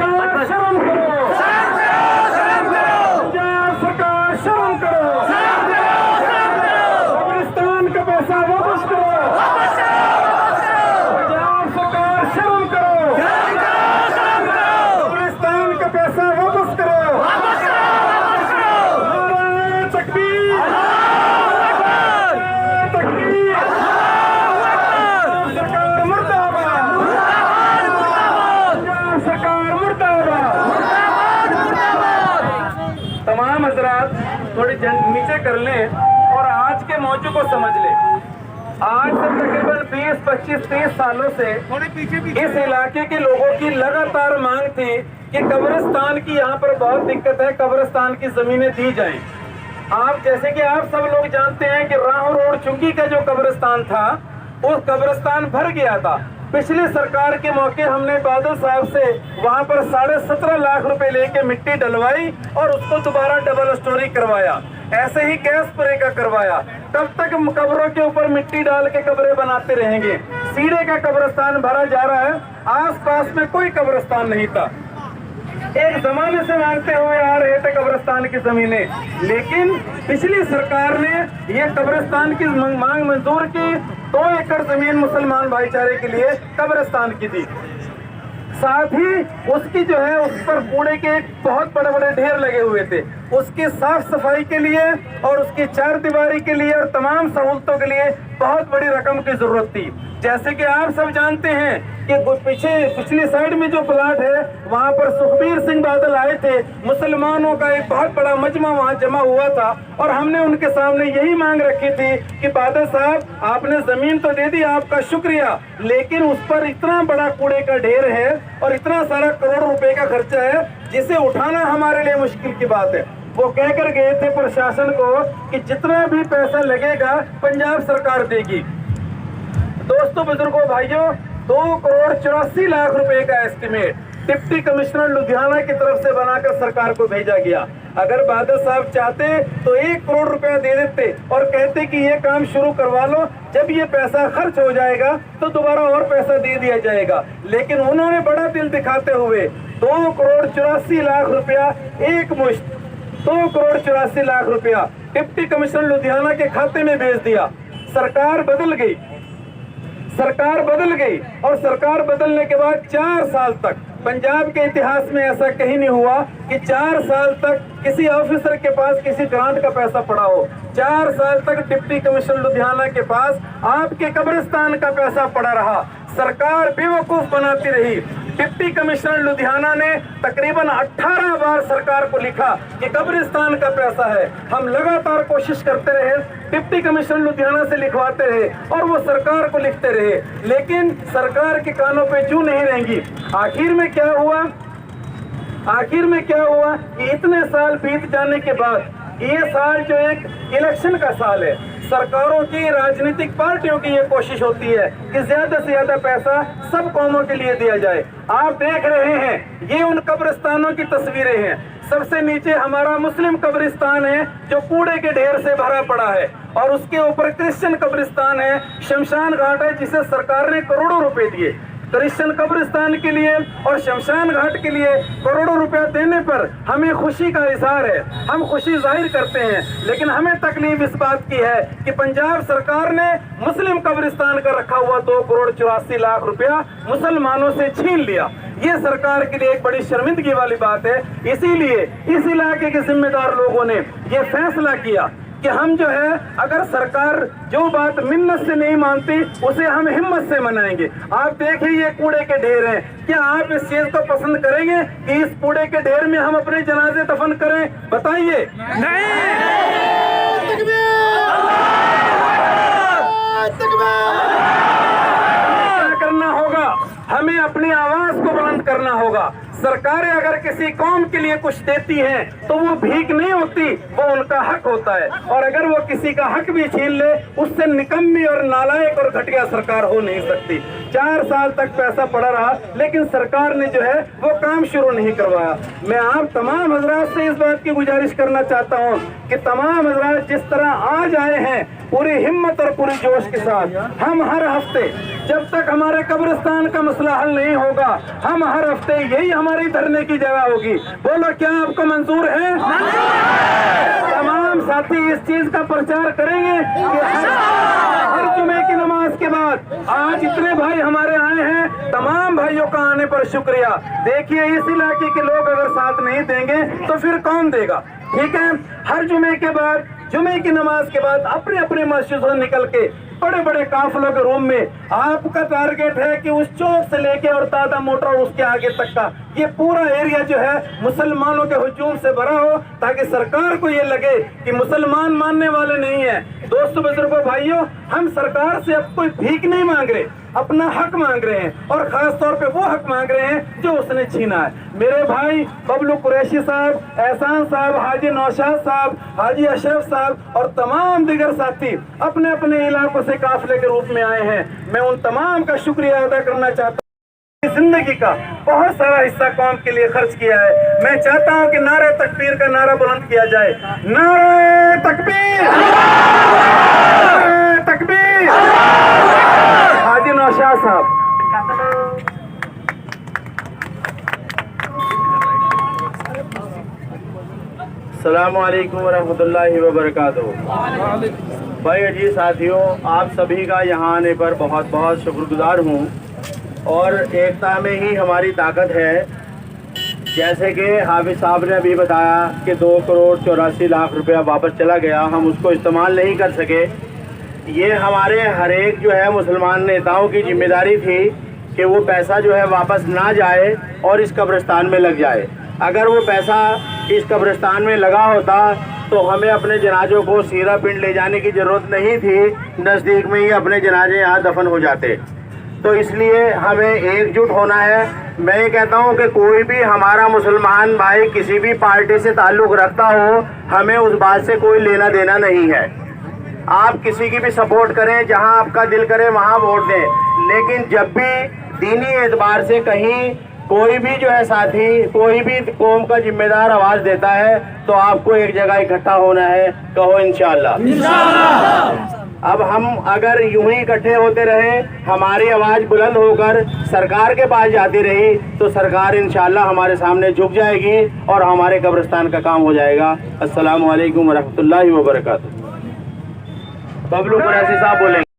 सरकार शर्म करो, पंजाब सरकार शर्म करो, कब्रिस्तान का पैसा वापस करो, पंजाब सरकार शर्म करो, कब्रिस्तान का पैसा वापस करो। नारे तकबीर, तकबीर, सरकार मुर्दाबाद, पंजाब सरकार मुर्दाबाद। तमाम हजरात थोड़ी नीचे कर लें और आज के मौजू को समझ लें। आज से तकरीबन 20, 25, 30 सालों से इस इलाके के लोगों की लगातार मांग थी कि कब्रिस्तान की यहाँ पर बहुत दिक्कत है, कब्रिस्तान की जमीनें दी जाएं। आप जैसे कि आप सब लोग जानते हैं कि राह रोड चुंगी का जो कब्रिस्तान था, वो कब्रिस्तान भर गया था। पिछली सरकार के मौके हमने बादल साहब से वहां पर 17.5 लाख रुपए लेके मिट्टी डलवाई और उसको दोबारा डबल स्टोरी करवाया। ऐसे ही गैस स्प्रे का करवाया। तब तक कब्रों के ऊपर मिट्टी डाल के कब्रें बनाते रहेंगे। सीढ़े का कब्रिस्तान भरा जा रहा है, आसपास में कोई कब्रिस्तान नहीं था। एक जमाने से मांगते हुए आ रहे थे कब्रिस्तान की जमीनें, लेकिन पिछली सरकार ने ये कब्रिस्तान की मांग मंजूर की। 2 एकड़ जमीन मुसलमान भाईचारे के लिए कब्रिस्तान की दी। साथ ही उसकी जो है उस पर कूड़े के बहुत बड़े बड़े ढेर लगे हुए थे। उसकी साफ सफाई के लिए और उसकी चारदीवारी के लिए और तमाम सहूलतों के लिए बहुत बड़ी रकम की जरूरत थी। जैसे कि आप सब जानते हैं कि पिछली साइड में जो प्लाट है वहां पर सुखबीर सिंह बादल आए थे। मुसलमानों का एक बहुत बड़ा मजमा वहां जमा हुआ था और हमने उनके सामने यही मांग रखी थी कि बादल साहब आपने जमीन तो दे दी, आपका शुक्रिया, लेकिन उस पर इतना बड़ा कूड़े का ढेर है और इतना सारा करोड़ रुपए का खर्चा है जिसे उठाना हमारे लिए मुश्किल की बात है। वो कहकर गए थे प्रशासन को कि जितना भी पैसा लगेगा पंजाब सरकार देगी। दोस्तों, बुजुर्गों, भाइयों, 2,84,00,000 रुपए का एस्टिमेट डिप्टी कमिश्नर लुधियाना की तरफ से बनाकर सरकार को भेजा गया। अगर बादल साहब चाहते तो 1 करोड़ रुपया दे देते और कहते कि ये काम शुरू करवा लो, जब ये पैसा खर्च हो जाएगा तो दोबारा और पैसा दे दिया जाएगा। लेकिन उन्होंने बड़ा दिल दिखाते हुए 2,84,00,000 रुपया एक मुश्त 2,84,00,000 रुपया डिप्टी कमिश्नर लुधियाना के खाते में भेज दिया। सरकार बदल गई और सरकार बदलने के बाद 4 साल तक पंजाब के इतिहास में ऐसा कहीं नहीं हुआ कि 4 साल तक किसी ऑफिसर के पास किसी ग्रांट का पैसा पड़ा हो। 4 साल तक डिप्टी कमिश्नर लुधियाना के पास आपके कब्रिस्तान का पैसा पड़ा रहा। सरकार बेवकूफ बनाती रही। डिप्टी कमिश्नर लुधियाना ने तकरीबन 18 बार सरकार को लिखा कि कब्रिस्तान का पैसा है। हम लगातार कोशिश करते रहे, डिप्टी कमिश्नर लुधियाना से लिखवाते रहे और वो सरकार को लिखते रहे, लेकिन सरकार के कानों पे जू नहीं रहेंगी। आखिर में क्या हुआ कि इतने साल बीत जाने के बाद ये साल जो एक इलेक्शन का साल है, सरकारों की, राजनीतिक पार्टियों की ये कोशिश होती है कि ज्यादा से ज्यादा पैसा सब कौमों के लिए दिया जाए। आप देख रहे हैं ये उन कब्रिस्तानों की तस्वीरें हैं। सबसे नीचे हमारा मुस्लिम कब्रिस्तान है जो कूड़े के ढेर से भरा पड़ा है और उसके ऊपर क्रिश्चियन कब्रिस्तान है, शमशान घाट है जिसे सरकार ने करोड़ों रुपए दिए। क्रिश्चियन कब्रिस्तान के लिए और शमशान घाट के लिए करोड़ों रुपया देने पर हमें खुशी का इजहार है, हम खुशी जाहिर करते हैं, लेकिन हमें तकलीफ इस बात की है कि पंजाब सरकार ने मुस्लिम कब्रिस्तान का रखा हुआ 2,84,00,000 रुपया मुसलमानों से छीन लिया। ये सरकार के लिए एक बड़ी शर्मिंदगी वाली बात है। इसीलिए इस इलाके के जिम्मेदार लोगों ने ये फैसला किया कि हम जो है, अगर सरकार जो बात मिन्नत से नहीं मानती उसे हम हिम्मत से मनाएंगे। आप देखिए ये कूड़े के ढेर हैं, क्या आप इस चीज को पसंद करेंगे कि इस कूड़े के ढेर में हम अपने जनाजे दफन करें? बताइए। नहीं। क्या करना होगा? हमें अपनी आवाज को बुलंद करना होगा। सरकारें अगर किसी कौम के लिए कुछ देती हैं तो वो भीख नहीं होती, वो उनका हक होता है। और अगर वो किसी का हक भी छीन ले, उससे निकम्मी और नालायक और घटिया सरकार हो नहीं सकती। 4 साल तक पैसा पड़ा रहा, लेकिन सरकार ने जो है वो काम शुरू नहीं करवाया। मैं आप तमाम हजरात से इस बात की गुजारिश करना चाहता हूँ कि तमाम हजरात जिस तरह आज आए हैं पूरी हिम्मत और पूरी जोश के साथ, हम हर हफ्ते जब तक हमारे कब्रिस्तान का मसला हल नहीं होगा, हम हर हफ्ते यही हमारी धरने की जगह होगी। बोलो क्या आपको मंजूर है? तमाम साथी इस चीज का प्रचार करेंगे कि हर जुमे की नमाज के बाद आज इतने भाई हमारे आए हैं, तमाम भाइयों का आने पर शुक्रिया। देखिए इस इलाके के लोग अगर साथ नहीं देंगे तो फिर कौन देगा? ठीक है, हर जुमे के बाद, जुमे की नमाज के बाद अपने अपने मस्जिद से निकल के बड़े बड़े काफिलों के रूम में आपका टारगेट है कि उस चौक से लेके और दादा मोटर उसके आगे तक का ये पूरा एरिया जो है मुसलमानों के हुजूम से भरा हो, ताकि सरकार को ये लगे कि मुसलमान मानने वाले नहीं है। दोस्तों, बुजुर्गों, भाइयों, हम सरकार से अब कोई भीख नहीं मांग रहे, अपना हक मांग रहे हैं, और खास तौर पे वो हक मांग रहे हैं जो उसने छीना है। मेरे भाई बबलू कुरैशी साहब, एहसान साहब, हाजी नौशाद साहब, हाजी अशरफ साहब और तमाम दिगर साथी अपने अपने इलाकों से काफिले के रूप में आए हैं। मैं उन तमाम का शुक्रिया अदा करना चाहता हूँ। जिंदगी का बहुत सारा हिस्सा कौम के लिए खर्च किया है। मैं चाहता हूं कि नारे तकबीर का नारा बुलंद किया जाए। नारे तकबीर, नारे तकबीर। हाजी नौशाद साहब। अस्सलामु अलैकुम वरहमतुल्लाहि वबरकातुहू। भाई अजीज साथियों, आप सभी का यहाँ आने पर बहुत बहुत शुक्रगुजार हूँ, और एकता में ही हमारी ताकत है। जैसे कि हाफिज साहब ने अभी बताया कि 2 करोड़ 84 लाख रुपया वापस चला गया, हम उसको इस्तेमाल नहीं कर सके। ये हमारे हर एक जो है मुसलमान नेताओं की जिम्मेदारी थी कि वो पैसा जो है वापस ना जाए और इस कब्रिस्तान में लग जाए। अगर वो पैसा इस कब्रिस्तान में लगा होता तो हमें अपने जनाजों को सीरा पिंड ले जाने की ज़रूरत नहीं थी, नज़दीक में ही अपने जनाजे यहाँ दफन हो जाते। तो इसलिए हमें एकजुट होना है। मैं ये कहता हूँ कि कोई भी हमारा मुसलमान भाई किसी भी पार्टी से ताल्लुक़ रखता हो, हमें उस बात से कोई लेना देना नहीं है। आप किसी की भी सपोर्ट करें, जहाँ आपका दिल करे वहाँ वोट दें, लेकिन जब भी दीनी एतबार से कहीं कोई भी जो है साथी, कोई भी कौम का जिम्मेदार आवाज़ देता है तो आपको एक जगह इकट्ठा होना है। कहो इंशाअल्लाह। अब हम अगर यूं ही इकट्ठे होते रहे, हमारी आवाज़ बुलंद होकर सरकार के पास जाती रही, तो सरकार इंशाअल्लाह हमारे सामने झुक जाएगी और हमारे कब्रिस्तान का काम हो जाएगा। अस्सलामु अलैकुम वरहमतुल्लाहि वबरकातुहू। बबलू कुरैशी साहब बोलेंगे।